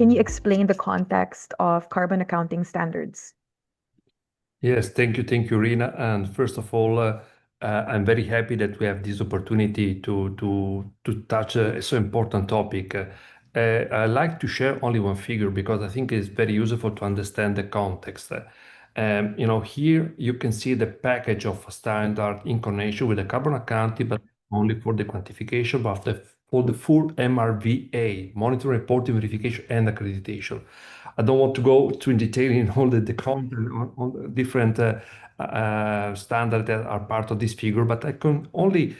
can you explain the context of carbon accounting standards? Yes, thank you, Rina. And first of all, I'm very happy that we have this opportunity to touch a so important topic. I like to share only one figure because I think it's very useful to understand the context. Here you can see the package of standard in connection with the carbon accounting, but only for the quantification, but for the full MRVA, monitoring, reporting, verification, and accreditation. I don't want to go too in detail in all the content on the different standards that are part of this figure, but I can only,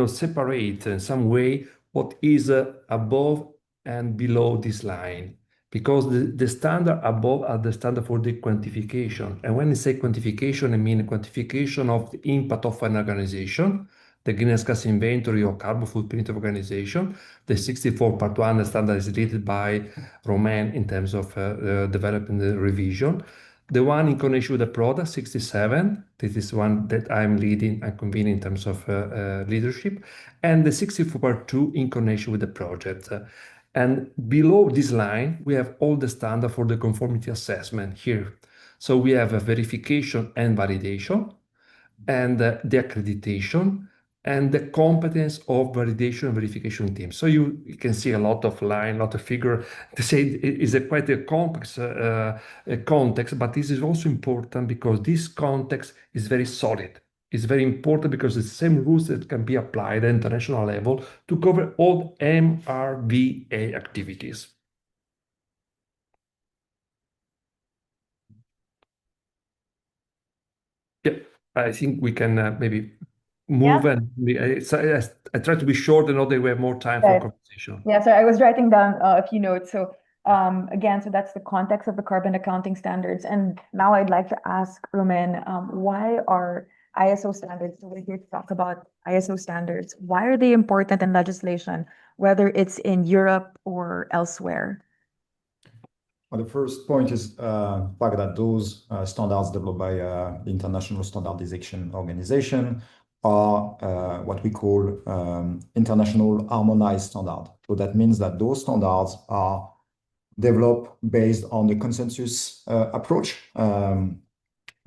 separate in some way what is above and below this line. Because the standard above are the standard for the quantification. And when I say quantification, I mean quantification of the impact of an organization, the greenhouse gas inventory or carbon footprint of organization. The 64 part 1 standard is leaded by Roiman in terms of developing the revision. The one in connection with the product, 67, this is one that I'm leading and convening in terms of leadership. And the 64 part 2 in connection with the project. And below this line, we have all the standard for the conformity assessment here. So we have a verification and validation, and the accreditation, and the competence of validation and verification team. So you can see a lot of line, a lot of figure. To say it is quite a complex context, but this is also important because this context is very solid. It's very important because it's the same rules that can be applied at international level to cover all MRVA activities. Yeah, I think we can maybe move and I try to be short and know that we have more time for conversation. Yeah, so I was writing down a few notes. So again, so that's the context of the carbon accounting standards. And now I'd like to ask Roiman, why are ISO standards, so we're here to talk about ISO standards, why are they important in legislation, whether it's in Europe or elsewhere? Well, the first point is the fact that those standards developed by the International Standardization Organization are what we call international harmonized standard. So that means that those standards are developed based on the consensus approach,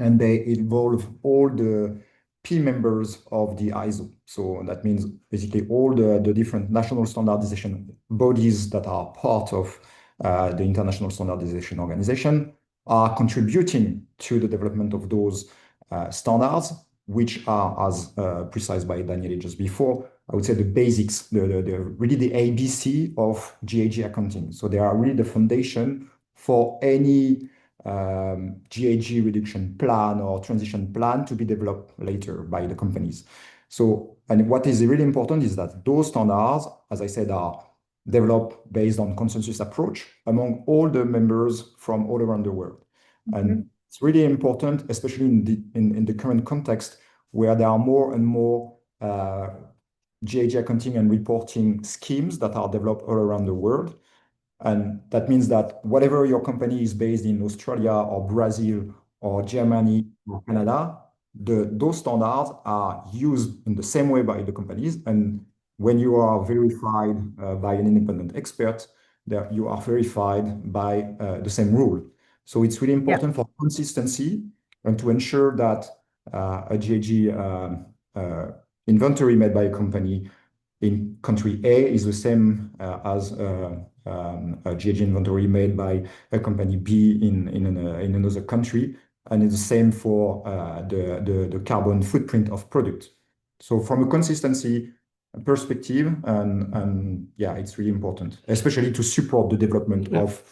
and they involve all the key members of the ISO. So that means basically all the different national standardization bodies that are part of the International Standardization Organization are contributing to the development of those standards, which are, as precise by Daniele just before, I would say the basics, really the ABC of GHG accounting. So they are really the foundation for any GHG reduction plan or transition plan to be developed later by the companies. So, and what is really important is that those standards, as I said, are developed based on consensus approach among all the members from all around the world. And it's really important, especially in the current context where there are more and more GHG accounting and reporting schemes that are developed all around the world. And that means that whatever your company is based in Australia or Brazil or Germany or Canada, those standards are used in the same way by the companies. And when you are verified by an independent expert, that you are verified by the same rule. So it's really important for consistency and to ensure that a GHG inventory made by a company in country A is the same as a GHG inventory made by a company B in another country, and it's the same for the carbon footprint of product. So from a consistency perspective, and yeah, it's really important, especially to support the development of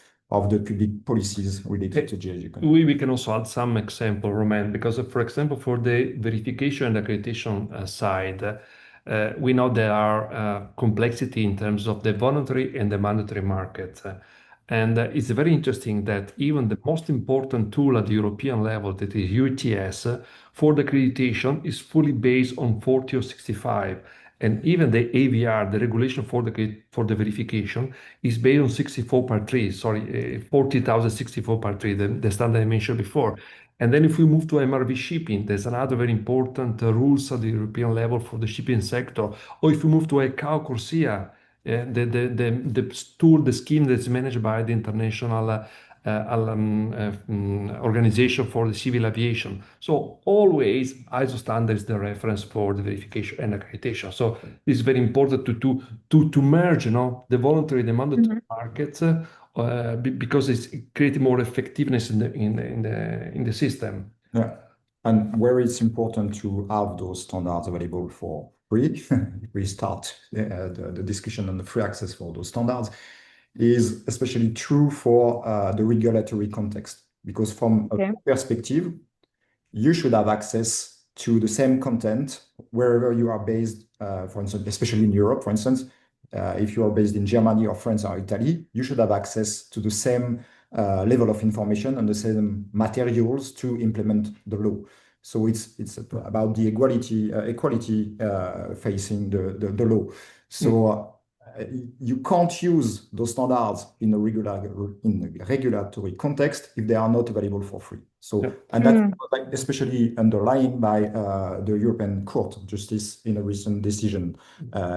the public policies related to GHG. We can also add some example, Roiman, because for example, for the verification and accreditation side, we know there are complexity in terms of the voluntary and the mandatory market. And it's very interesting that even the most important tool at the European level, that is UTS, for the accreditation is fully based on 40 or 65. And even the AVR, the regulation for the verification, is based on 64 part 3, sorry, 40,064 part 3, the standard I mentioned before. And then if we move to MRV shipping, there's another very important rules at the European level for the shipping sector. Or if we move to ICAO CORSIA, the scheme that's managed by the International Organization for the Civil Aviation. So always ISO standard is the reference for the verification and accreditation. So it's very important to merge, the voluntary and the mandatory markets because it's creating more effectiveness in the system. Yeah, and where it's important to have those standards available for free, we start the discussion on the free access for those standards, is especially true for the regulatory context, because from a perspective, you should have access to the same content wherever you are based, for instance, especially in Europe, for instance, if you are based in Germany or France or Italy, you should have access to the same level of information and the same materials to implement the law. So it's about the equality facing the law. So you can't use those standards in a regulatory context if they are not available for free. So, and that's especially underlined by the European Court of Justice in a recent decision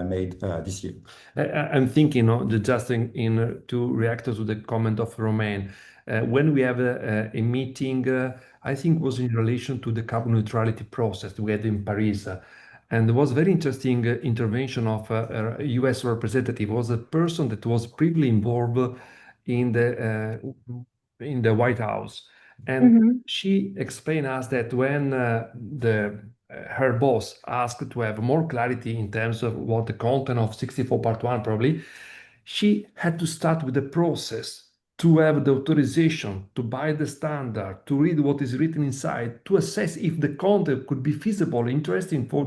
made this year. I'm thinking, to react to the comment of Romain, when we have a meeting, I think it was in relation to the carbon neutrality process we had in Paris. And there was a very interesting intervention of a US representative. It was a person that was previously involved in the White House. And she explained us that when her boss asked to have more clarity in terms of what the content of 64 part 1 probably, she had to start with the process to have the authorization to buy the standard, to read what is written inside, to assess if the content could be feasible, interesting for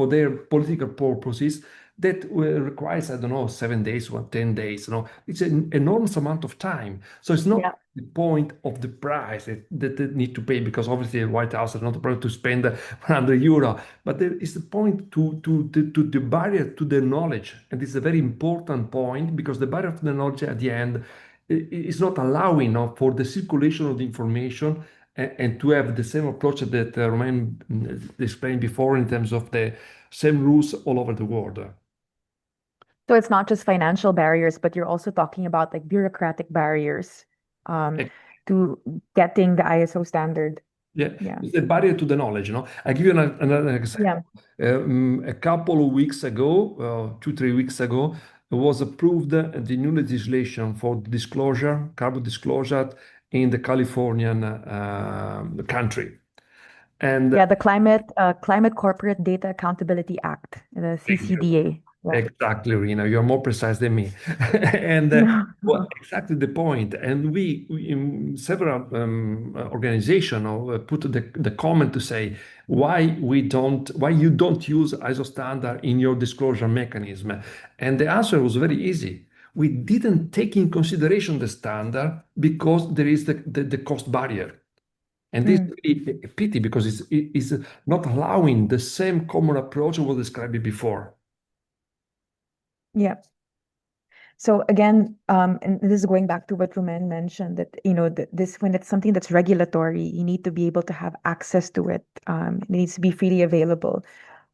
their political purposes. That requires, I don't know, 7 days or 10 days. It's an enormous amount of time. So it's not the point of the price that they need to pay, because obviously the White House is not about to spend €100, but there is the point to the barrier to the knowledge. And it's a very important point, because the barrier to the knowledge at the end is not allowing for the circulation of the information and to have the same approach that Romain explained before in terms of the same rules all over the world. So it's not just financial barriers, but you're also talking about like bureaucratic barriers to getting the ISO standard. Yeah, it's a barrier to the knowledge. I give you another example. A couple of weeks ago, 2-3 weeks ago, was approved the new legislation for disclosure, carbon disclosure in the Californian country. And the Climate Corporate Data Accountability Act, the CCDA. Exactly, Rina, you're more precise than me. And well, exactly the point. And we in several organizations put the comment to say why you don't use ISO standard in your disclosure mechanism. And the answer was very easy. We didn't take in consideration the standard because there is the cost barrier. And this is a pity, because it's not allowing the same common approach we described before. Yeah. So again, and this is going back to what Romain mentioned, that this, when it's something that's regulatory, you need to be able to have access to it. It needs to be freely available.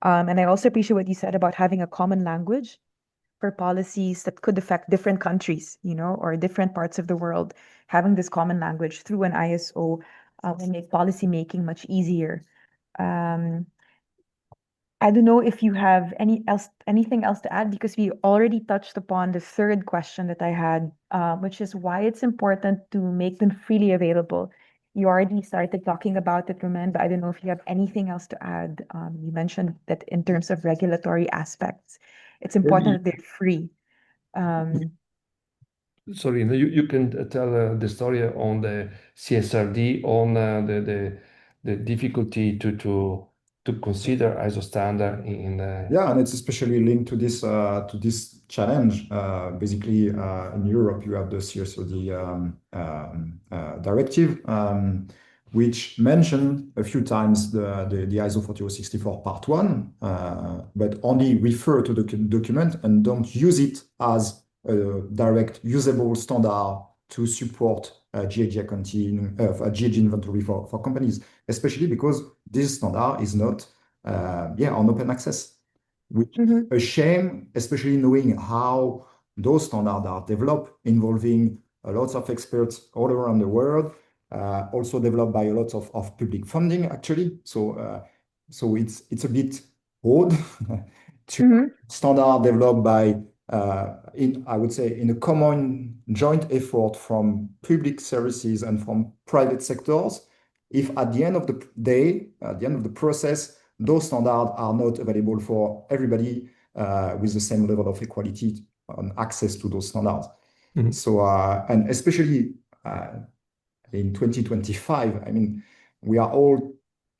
And I also appreciate what you said about having a common language for policies that could affect different countries, or different parts of the world. Having this common language through an ISO will make policy making much easier. I don't know if you have anything else to add, because we already touched upon the third question that I had, which is why it's important to make them freely available. You already started talking about it, Romain, but I don't know if you have anything else to add. You mentioned that in terms of regulatory aspects, it's important that they're free. Sorry, you can tell the story on the CSRD, on the difficulty to consider ISO standard in and it's especially linked to this challenge. Basically, in Europe, you have the CSRD directive, which mentioned a few times the ISO 40064 part 1, but only refer to the document and don't use it as a direct usable standard to support GHG accounting, GHG inventory for companies, especially because this standard is not on open access, which is a shame, especially knowing how those standards are developed involving lots of experts all around the world, also developed by a lot of public funding, actually. So it's a bit odd to standard developed by I would say in a common joint effort from public services and from private sectors, if at the end of the day, at the end of the process, those standards are not available for everybody with the same level of equality on access to those standards. So, and especially in 2025, I mean, we are all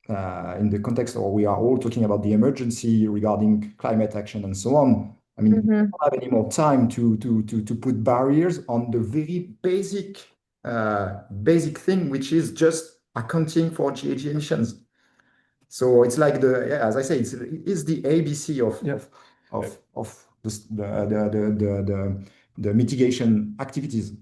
in the context, or we are all talking about the emergency regarding climate action and so on. I mean, we don't have any more time to put barriers on the very basic thing, which is just accounting for GHG emissions. So it's like as I say, it's the ABC of the mitigation activities.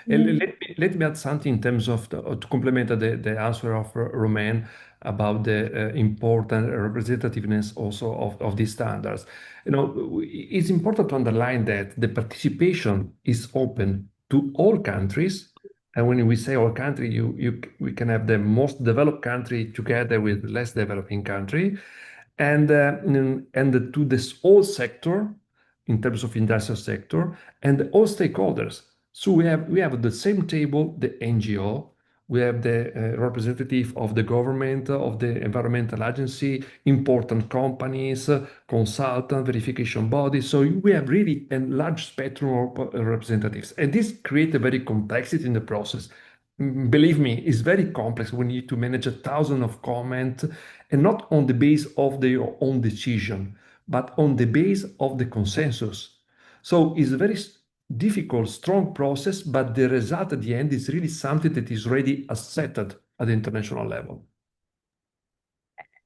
Let me add something in terms of to complement the answer of Romain about the important representativeness also of these standards. It's important to underline that the participation is open to all countries. And when we say all country, we can have the most developed country together with less developing country, and to this whole sector in terms of industrial sector and all stakeholders. So we have at the same table the NGO, we have the representative of the government, of the environmental agency, important companies, consultant, verification bodies. So we have really a large spectrum of representatives. And this creates a very complexity in the process. Believe me, it's very complex when you need to manage 1,000 of comments, and not on the base of their own decision, but on the base of the consensus. So it's a very difficult, strong process, but the result at the end is really something that is already accepted at the international level.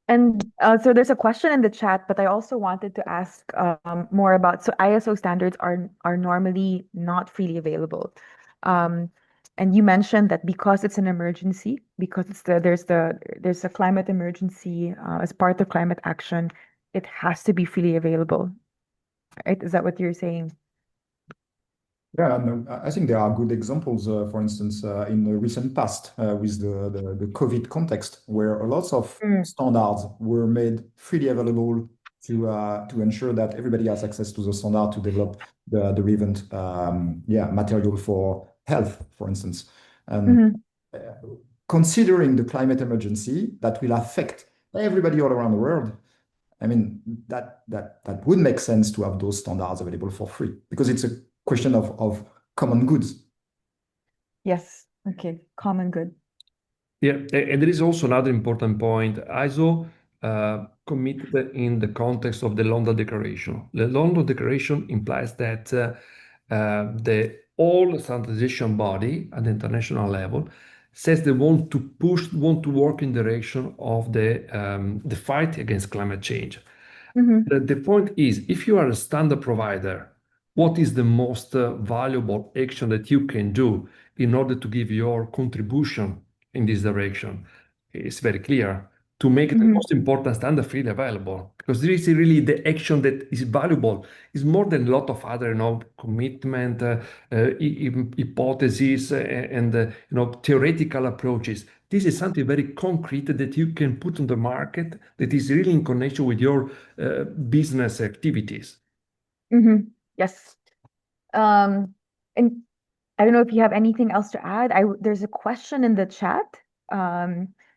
And so there's a question in the chat, but I also wanted to ask more about, so ISO standards are normally not freely available. And you mentioned that because it's an emergency, because there's a climate emergency as part of climate action, it has to be freely available. Right? Is that what you're saying? Yeah, and I think there are good examples, for instance, in the recent past with the COVID context, where a lot of standards were made freely available to ensure that everybody has access to the standard to develop the relevant material for health, for instance. And considering the climate emergency that will affect everybody all around the world, I mean, that would make sense to have those standards available for free, because it's a question of common goods. Yes. Okay. Common good. Yeah, and there is also another important point. ISO committed in the context of the London Declaration. The London Declaration implies that the all standardization body at the international level says they want to work in the direction of the fight against climate change. The point is, if you are a standard provider, what is the most valuable action that you can do in order to give your contribution in this direction? It's very clear. To make the most important standard freely available, because this is really the action that is valuable. It's more than a lot of other, commitment, hypotheses, and theoretical approaches. This is something very concrete that you can put on the market that is really in connection with your business activities. Yes. And I don't know if you have anything else to add. There's a question in the chat.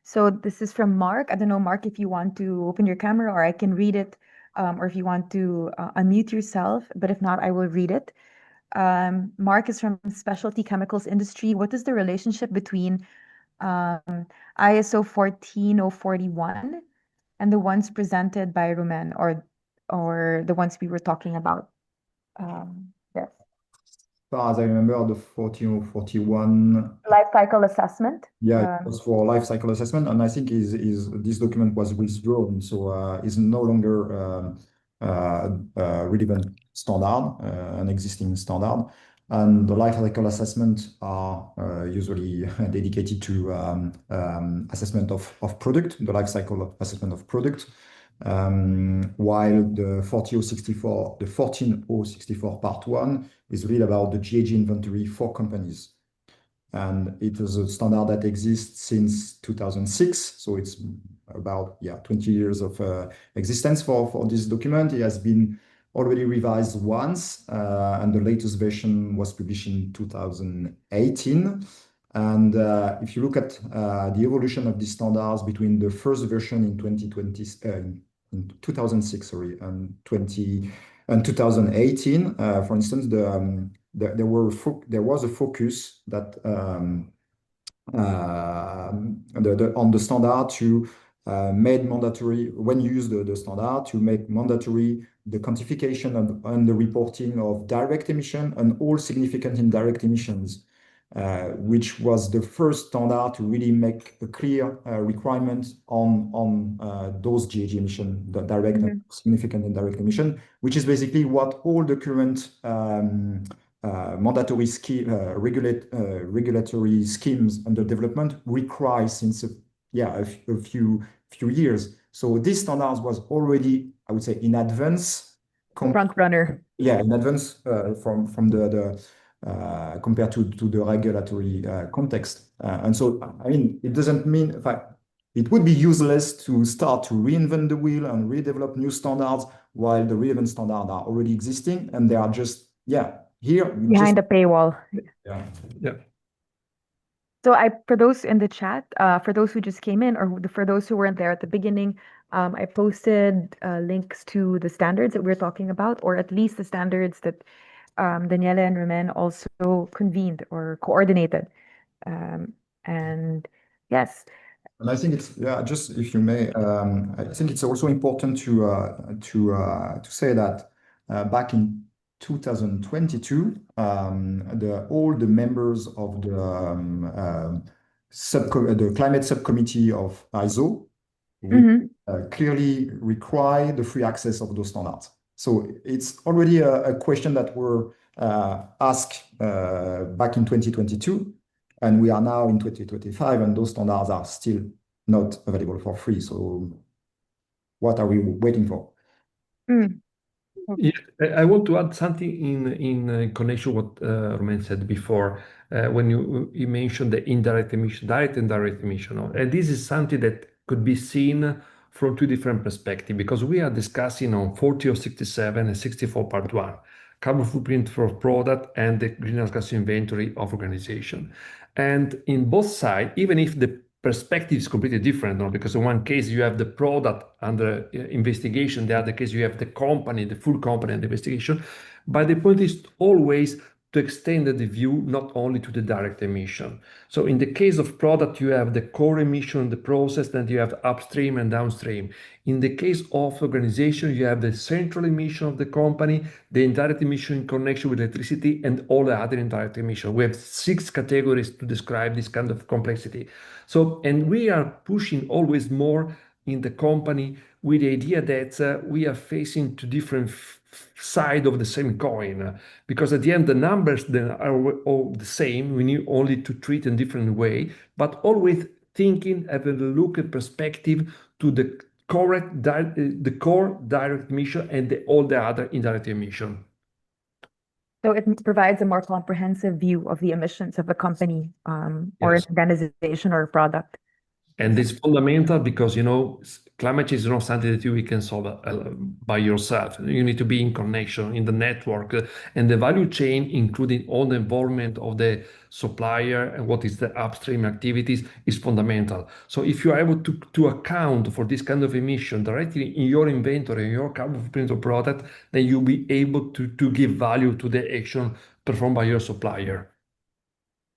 So this is from Mark. I don't know, Mark, if you want to open your camera, or I can read it, or if you want to unmute yourself, but if not, I will read it. Mark is from specialty chemicals industry. What is the relationship between ISO 14041 and the ones presented by Romain, or the ones we were talking about? Yes. As far as I remember, the 14041 life cycle assessment. Yeah, it was for life cycle assessment, and I think this document was withdrawn, so is no longer relevant standard, an existing standard. And the life cycle assessment are usually dedicated to assessment of product, the life cycle assessment of product. while the 14064 part 1 is really about the GHG inventory for companies. And it is a standard that exists since 2006. So it's about 20 years of existence for this document. It has been already revised once, and the latest version was published in 2018. And if you look at the evolution of these standards between the first version in 2006, sorry, and 2018, for instance, there was a focus that on the standard to made mandatory when you use the standard to make mandatory the quantification and the reporting of direct emission and all significant indirect emissions, which was the first standard to really make a clear requirement on those GHG emission, the direct and significant indirect emission, which is basically what all the current mandatory regulatory schemes under development require since a few years. So this standards was already, I would say, in advance. Front runner. Yeah, in advance from the compared to the regulatory context. And so, I mean, it doesn't mean, in fact, it would be useless to start to reinvent the wheel and redevelop new standards while the relevant standards are already existing and they are just, here. Behind the paywall. Yeah. So for those in the chat, for those who just came in or for those who weren't there at the beginning, I posted links to the standards that we're talking about, or at least the standards that Daniele and Roiman also convened or coordinated. And yes. And I think it's, just if you may, I think it's also important to say that back in 2022, all the members of the climate subcommittee of ISO clearly require the free access of those standards. So it's already a question that were asked back in 2022, and we are now in 2025, and those standards are still not available for free. So what are we waiting for? Yeah, I want to add something in connection with what Romain said before, when you mentioned the indirect emission, direct and indirect emission. And this is something that could be seen from two different perspectives, because we are discussing on 40 or 67 and 64 part 1, carbon footprint for product and the greenhouse gas inventory of organization. And in both sides, even if the perspective is completely different, no? Because in one case you have the product under investigation, the other case you have the company, the full company under investigation. But the point is always to extend the view not only to the direct emission. So in the case of product, you have the core emission, the process, then you have upstream and downstream. In the case of organization, you have the central emission of the company, the indirect emission in connection with electricity, and all the other indirect emission. We have 6 categories to describe this kind of complexity. So, and we are pushing always more in the company with the idea that we are facing two different sides of the same coin, because at the end the numbers then are all the same. We need only to treat in different way, but always thinking, having a look at perspective to the correct, the core direct emission and all the other indirect emission. So it provides a more comprehensive view of the emissions of a company or an organization or a product. And it's fundamental because, you know, climate change is not something that you can solve by yourself. You need to be in connection in the network and the value chain, including all the involvement of the supplier and what is the upstream activities is fundamental. So if you are able to account for this kind of emission directly in your inventory, in your carbon footprint of product, then you'll be able to give value to the action performed by your supplier.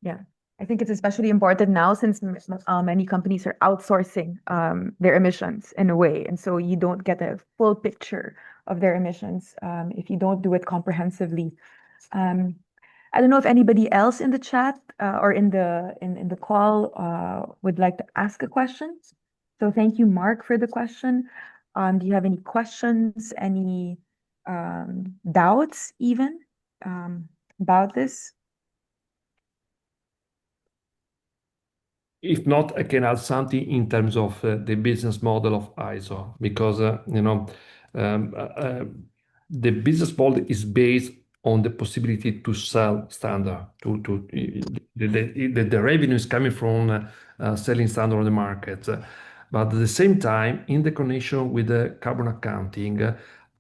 Yeah. I think it's especially important now since many companies are outsourcing their emissions in a way. And so you don't get a full picture of their emissions if you don't do it comprehensively. I don't know if anybody else in the chat or in the call would like to ask a question. So thank you, Mark, for the question. Do you have any questions, any doubts even about this? if not, I can add something in terms of the business model of ISO, because um, uh, uh, the business model is based on the possibility to sell standard. The revenue is coming from selling standard on the market. But at the same time, in the connection with the carbon accounting,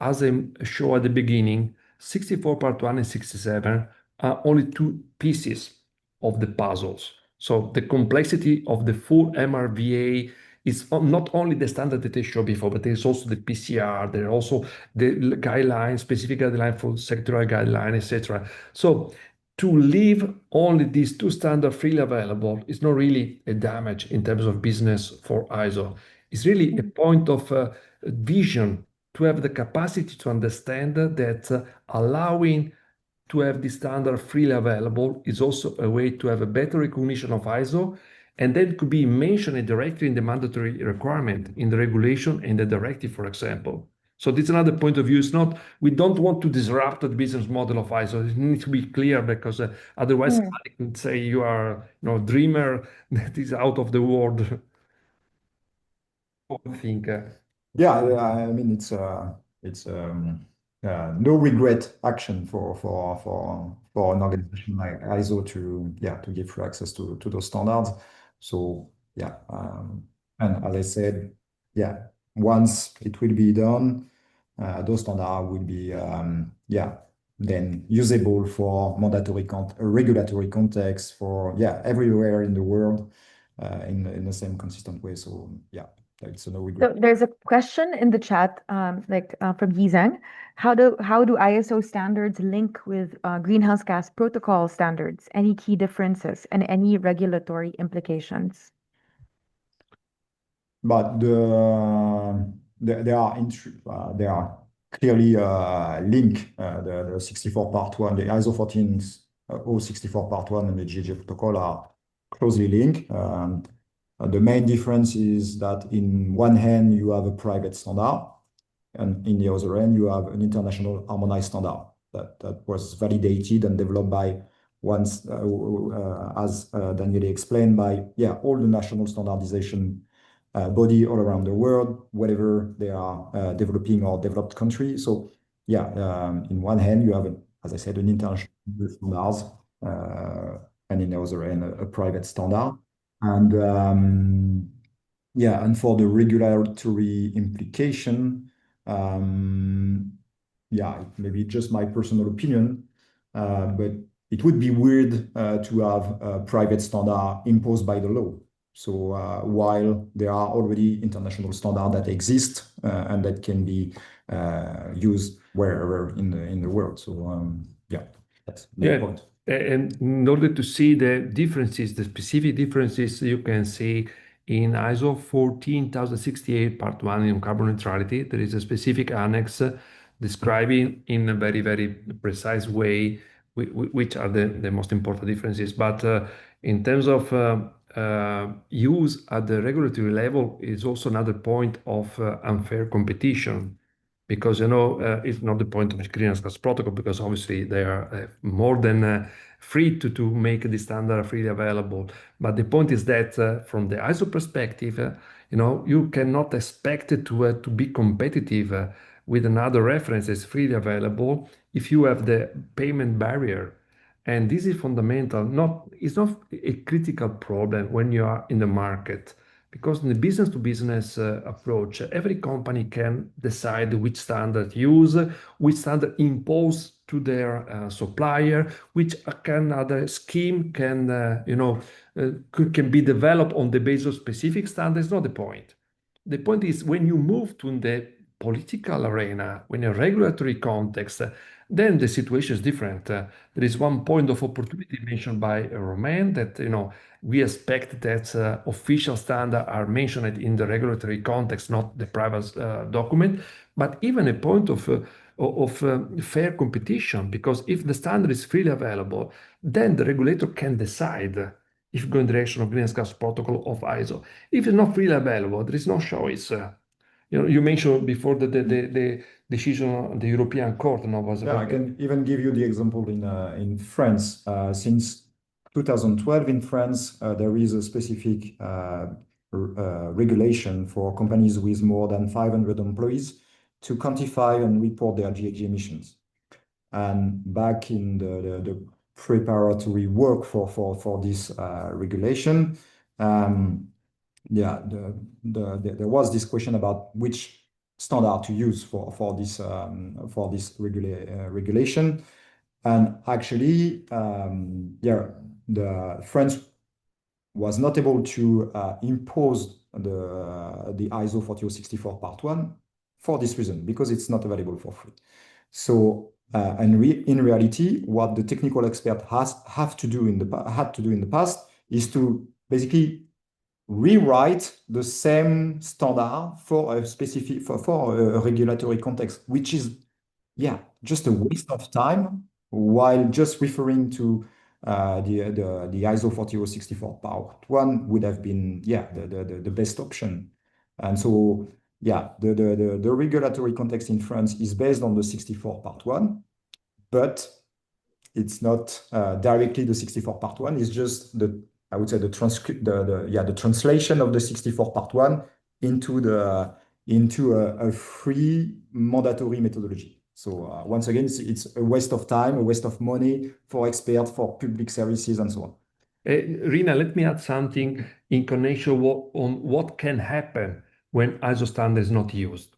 as I showed at the beginning, 64 part 1 and 67 are only two pieces of the puzzles. So the complexity of the full MRVA is not only the standard that I showed before, but there's also the PCR, there are also the guidelines, specific guideline for sectoral guideline, etc. So to leave only these two standards freely available is not really a damage in terms of business for ISO. It's really a point of vision to have the capacity to understand that allowing to have this standard freely available is also a way to have a better recognition of ISO, and then could be mentioned directly in the mandatory requirement in the regulation and the directive, for example. So this is another point of view. It's not, we don't want to disrupt the business model of ISO. It needs to be clear, because otherwise somebody can say you are, dreamer that is out of the world. I think. Yeah, I mean it's no regret action for an organization like ISO to give free access to those standards. So yeah, and as I said, yeah, once it will be done, those standards will be then usable for regulatory context for everywhere in the world in the same consistent way. So yeah. It's no regret. So there's a question in the chat, from Yizang. How do ISO standards link with greenhouse gas protocol standards? Any key differences and any regulatory implications? But they are clearly linked. The 64 part 1, the ISO 14064 part 1 and the GHG protocol are closely linked. The main difference is that in one hand you have a private standard, and in the other hand you have an international harmonized standard that was validated and developed by once, as Daniele explained, by all the national standardization body all around the world, whatever they are developing or developed country. So in one hand you have, as I said, an international standards, and in the other hand a private standard. And and for the regulatory implication, maybe just my personal opinion, but it would be weird to have a private standard imposed by the law. So while there are already international standards that exist and that can be used wherever in the world. So that's the point. And in order to see the differences, the specific differences you can see in ISO 14068 part 1 in carbon neutrality, there is a specific annex describing in a very, very precise way which are the most important differences. But in terms of use at the regulatory level is also another point of unfair competition. Because it's not the point of the greenhouse gas protocol, because obviously they are more than free to make the standard freely available. But the point is that from the ISO perspective, you cannot expect it to be competitive with another reference that's freely available if you have the payment barrier. And this is fundamental. It's not a critical problem when you are in the market. Because in the business-to-business approach, every company can decide which standard use, which standard impose to their supplier, which other scheme can be developed on the basis of specific standards. Not the point. The point is when you move to the political arena, when a regulatory context, then the situation is different. There is one point of opportunity mentioned by Romain that we expect that official standards are mentioned in the regulatory context, not the private document, but even a point of fair competition, because if the standard is freely available, then the regulator can decide if go in the direction of greenhouse gas protocol of ISO. If it's not freely available, there is no choice. You mentioned before the decision of the European Court. I can even give you the example in France. Since 2012 in France, there is a specific regulation for companies with more than 500 employees to quantify and report their GHG emissions. And back in the preparatory work for this regulation, there was this question about which standard to use for this regulation. And actually, the France was not able to impose the ISO 40064 Part 1 for this reason, because it's not available for free. So, in reality, what the technical expert had to do in the past is to basically rewrite the same standard for a specific for a regulatory context, which is just a waste of time, while just referring to the ISO 40064 Part 1 would have been the best option. And so the regulatory context in France is based on the 64 Part 1, but it's not directly the 64 Part 1. It's just I would say the translation of the 64 Part 1 into a free mandatory methodology. So once again, it's a waste of time, a waste of money for experts, for public services, and so on. Rina, let me add something in connection on what can happen when ISO standard is not used.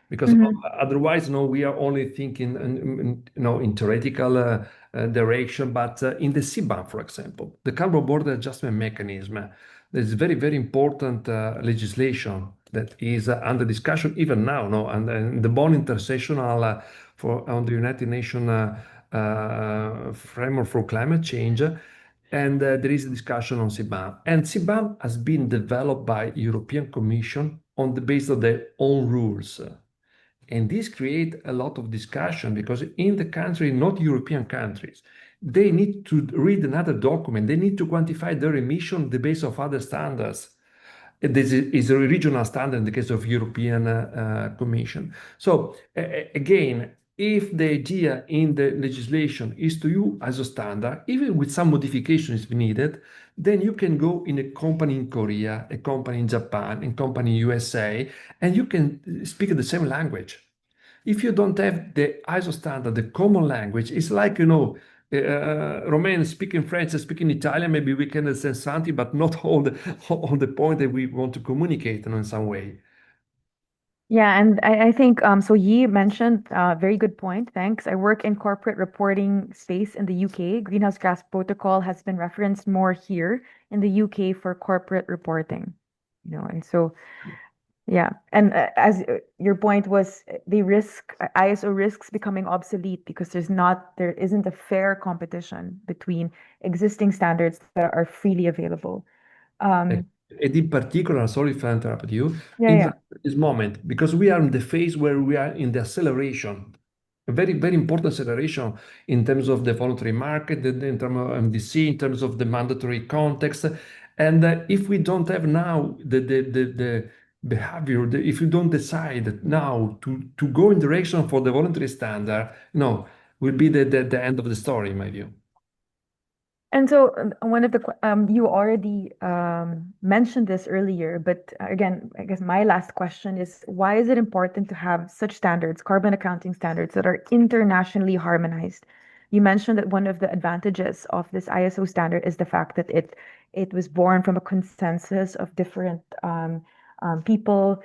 Because otherwise, we are only thinking in theoretical direction, but in the CBAM, for example, the carbon border adjustment mechanism, there's very, very important legislation that is under discussion even now, and the bond intersessional on the United Nations framework for climate change, and there is a discussion on CBAM. And CBAM has been developed by European Commission on the basis of their own rules. And this creates a lot of discussion, because in the country, not European countries, they need to read another document. They need to quantify their emission on the basis of other standards. This is a regional standard in the case of European Commission. So again, if the idea in the legislation is to use ISO standard, even with some modifications if needed, then you can go in a company in Korea, a company in Japan, a company in USA, and you can speak the same language. If you don't have the ISO standard, the common language, it's like, Romain speaking French, speaking Italian, maybe we can understand something, but not all the point that we want to communicate in some way. Yeah, and I think so Yi mentioned very good point. Thanks. I work in corporate reporting space in the UK. Greenhouse gas protocol has been referenced more here in the UK for corporate reporting. And so and as your point was, ISO risks becoming obsolete because there isn't a fair competition between existing standards that are freely available. And in particular, sorry if I interrupted you, this moment, because we are in the phase where we are in the acceleration, a very, very important acceleration in terms of the voluntary market, in terms of MDC, in terms of the mandatory context. And if we don't have now the behavior, if you don't decide now to go in direction for the voluntary standard, will be the end of the story, in my view. And so one of the you already mentioned this earlier, but again, I guess my last question is, why is it important to have such standards, carbon accounting standards, that are internationally harmonized? You mentioned that one of the advantages of this ISO standard is the fact that it was born from a consensus of different people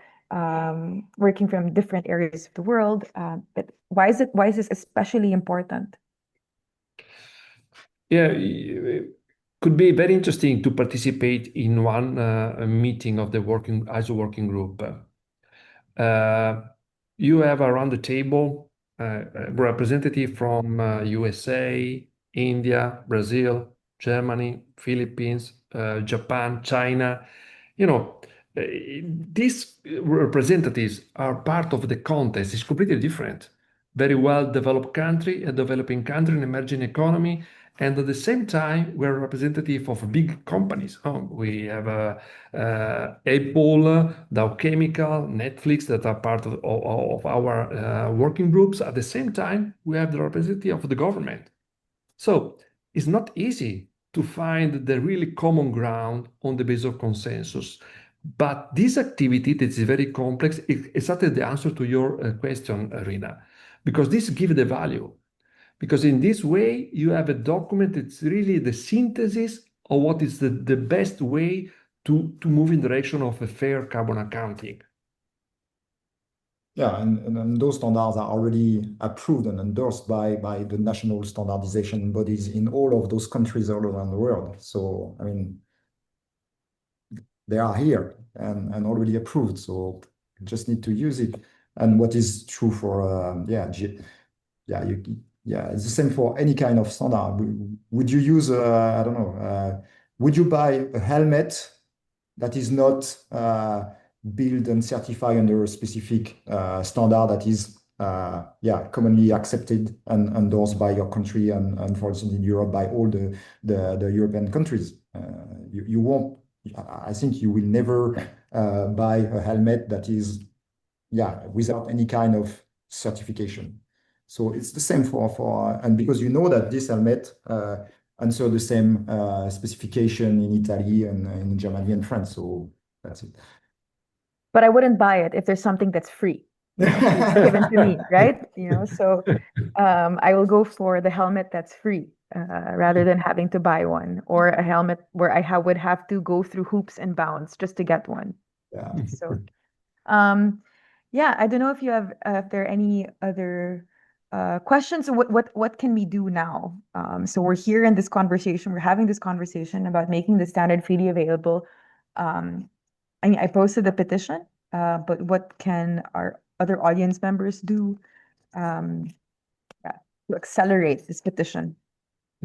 working from different areas of the world. But why is this especially important? Yeah, it could be very interesting to participate in one meeting of the ISO working group. You have around the table a representative from USA, India, Brazil, Germany, Philippines, Japan, China. These representatives are part of the context. It's completely different. Very well developed country, a developing country, an emerging economy. And at the same time, we're a representative of big companies. We have Apple, Dow Chemical, Netflix that are part of our working groups. At the same time, we have the representative of the government. So it's not easy to find the really common ground on the basis of consensus. But this activity that is very complex is exactly the answer to your question, Rina, because this gives the value. Because in this way, you have a document that's really the synthesis of what is the best way to move in the direction of a fair carbon accounting. Yeah, and those standards are already approved and endorsed by the national standardization bodies in all of those countries all around the world. So, I mean, they are here and already approved. So you just need to use it. And what is true for, it's the same for any kind of standard. Would you use, I don't know, would you buy a helmet that is not built and certified under a specific standard that is commonly accepted and endorsed by your country and for instance in Europe by all the European countries? You won't. I think you will never buy a helmet that is without any kind of certification. So it's the same for and because you know that this helmet answer the same specification in Italy and in Germany and France. So that's it. But I wouldn't buy it if there's something that's free, given to me, right? So I will go for the helmet that's free rather than having to buy one, or a helmet where I would have to go through hoops and bounds just to get one. Yeah. So, I don't know if you have if there are any other questions. What can we do now? So we're here in this conversation. We're having this conversation about making the standard freely available. I mean, I posted a petition, but what can our other audience members do to accelerate this petition?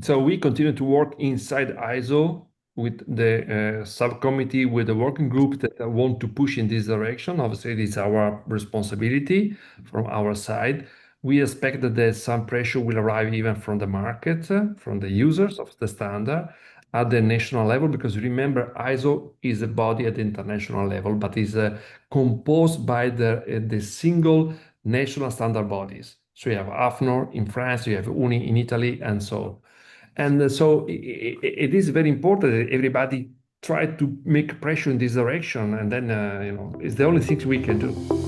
So we continue to work inside ISO with the subcommittee, with the working group that want to push in this direction. Obviously, it's our responsibility from our side. We expect that some pressure will arrive even from the market, from the users of the standard at the national level, because remember, ISO is a body at the international level, but is composed by the single national standard bodies. So you have AFNOR in France, you have UNI in Italy, and so on. And so it is very important that everybody try to make pressure in this direction, and then it's the only thing we can do.